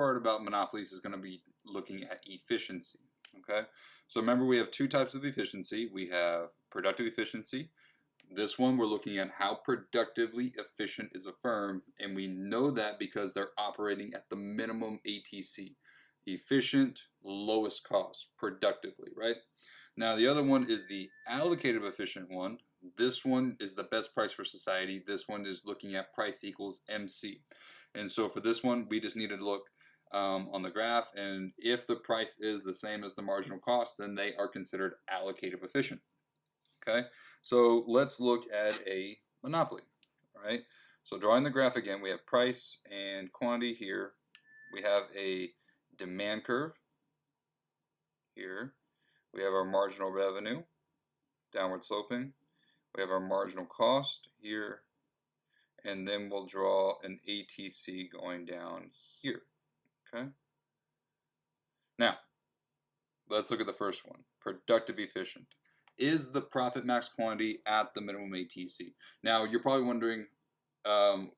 part about monopolies is going to be looking at efficiency. Okay, so remember we have two types of efficiency. We have productive efficiency. This one we're looking at how productively efficient is a firm, and we know that because they're operating at the minimum ATC. Efficient, lowest cost, productively, right? Now the other one is the allocative efficient one. This one is the best price for society. This one is looking at price equals MC. And so for this one, we just need to look on the graph, and if the price is the same as the marginal cost, then they are considered allocative efficient. Okay, so let's look at a monopoly, right? So drawing the graph again, we have price and quantity here. We have a demand curve here. We have our marginal revenue, downward sloping. We have our marginal cost here, and then we'll draw an ATC going down here, okay? Now, let's look at the first one, productive efficient. Is the profit max quantity at the minimum ATC? Now, you're probably wondering,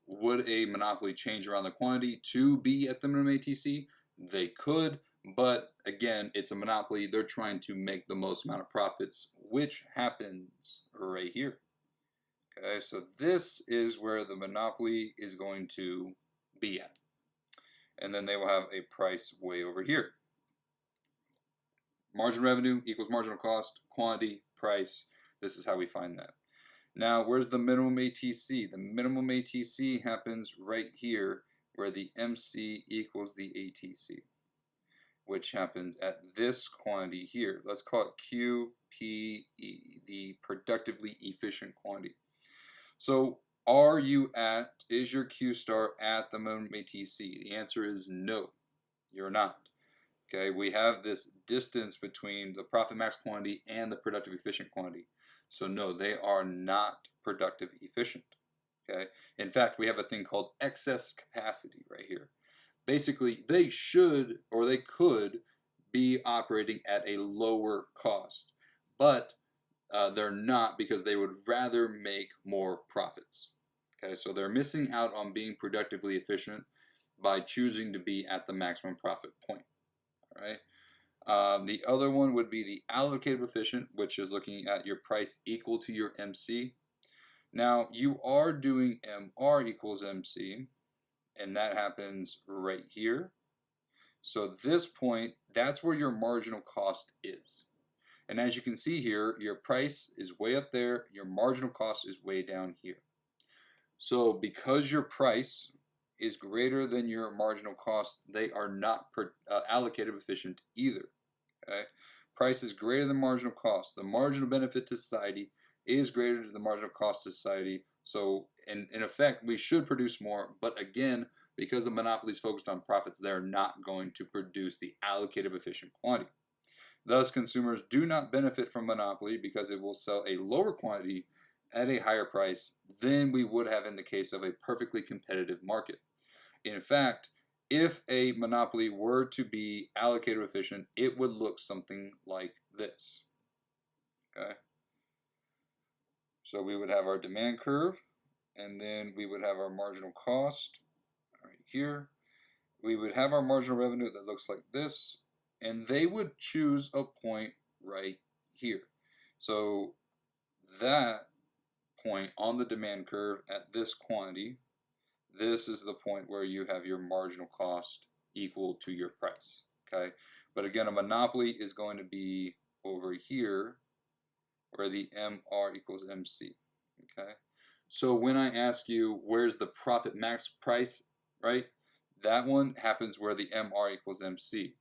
would a monopoly change around the quantity to be at the minimum ATC? They could, but again, it's a monopoly. They're trying to make the most amount of profits, which happens right here. Okay, so this is where the monopoly is going to be at. And then they will have a price way over here. Margin revenue equals marginal cost, quantity, price. This is how we find that. Now, where's the minimum ATC? The minimum ATC happens right here where the MC equals the ATC, which happens at this quantity here. Let's call it QPE, the productively efficient quantity. So is your Q star at the minimum ATC? The answer is no, you're not. Okay, we have this distance between the profit max quantity and the productive efficient quantity. So no, they are not productive efficient. Okay, in fact, we have a thing called excess capacity right here. Basically, they should or they could be operating at a lower cost, but they're not because they would rather make more profits. Okay, so they're missing out on being productively efficient by choosing to be at the maximum profit point. All right. The other one would be the allocative efficient, which is looking at your price equal to your MC. Now you are doing MR equals MC, and that happens right here. So this point, that's where your marginal cost is. And as you can see here, your price is way up there, your marginal cost is way down here. So because your price is greater than your marginal cost, they are not allocative efficient either. Okay? Price is greater than marginal cost. The marginal benefit to society is greater than the marginal cost to society. So in effect, we should produce more, but again, because the monopoly is focused on profits, they're not going to produce the allocative efficient quantity. Thus, consumers do not benefit from monopoly because it will sell a lower quantity at a higher price than we would have in the case of a perfectly competitive market. In fact, if a monopoly were to be allocative efficient, it would look something like this. Okay? So we would have our demand curve, and then we would have our marginal cost right here. We would have our marginal revenue that looks like this, and they would choose a point right here. So that point on the demand curve at this quantity, this is the point where you have your marginal cost equal to your price. Okay, but again, a monopoly is going to be over here where the MR equals MC. Okay, so when I ask you where's the profit max price, right, that one happens where the MR equals MC.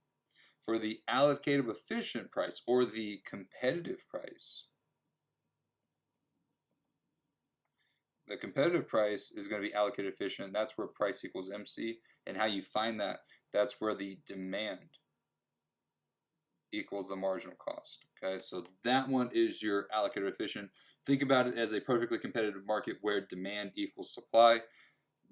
For the allocative efficient price or the competitive price, the competitive price is going to be allocated efficient. That's where price equals MC. And how you find that, that's where the demand equals the marginal cost. Okay, so that one is your allocated efficient. Think about it as a perfectly competitive market where demand equals supply.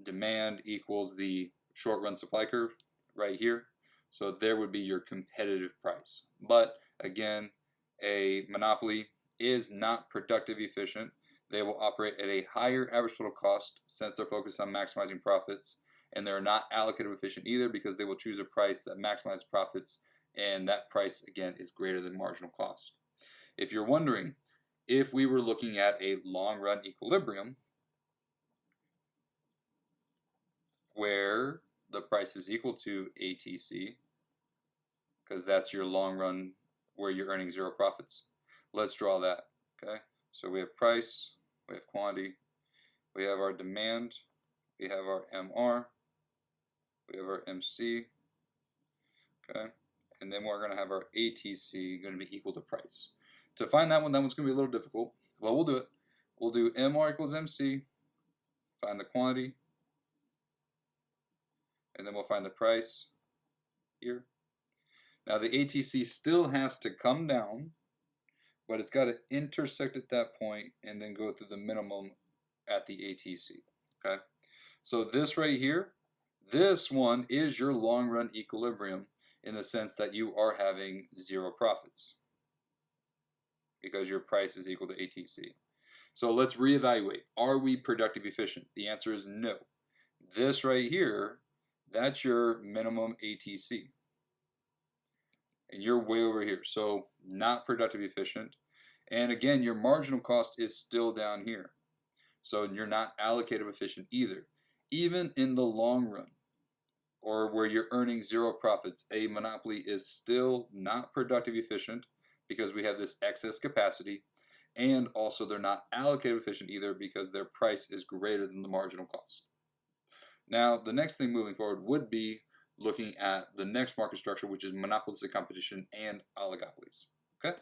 Demand equals the short run supply curve right here. So there would be your competitive price. But again, a monopoly is not productive efficient. They will operate at a higher average total cost since they're focused on maximizing profits. and they're not allocative efficient either because they will choose a price that maximizes profits, and that price again is greater than marginal cost. If you're wondering, if we were looking at a long run equilibrium where the price is equal to ATC, because that's your long run where you're earning zero profits, let's draw that. Okay, so we have price, we have quantity, we have our demand, we have our MR, we have our MC, okay, and then we're going to have our ATC going to be equal to price. To find that one's going to be a little difficult, but we'll do it. We'll do MR equals MC, find the quantity, and then we'll find the price here. Now the ATC still has to come down, but it's got to intersect at that point and then go through the minimum at the ATC. Okay, so this right here, this one is your long run equilibrium in the sense that you are having zero profits because your price is equal to ATC. So let's reevaluate. Are we productive efficient? The answer is no. This right here, that's your minimum ATC. And you're way over here. So not productive efficient. And again, your marginal cost is still down here. So you're not allocative efficient either. Even in the long run, or where you're earning zero profits, a monopoly is still not productive efficient because we have this excess capacity, and also they're not allocative efficient either because their price is greater than the marginal cost. Now, the next thing moving forward would be looking at the next market structure, which is monopolistic competition and oligopolies. Okay?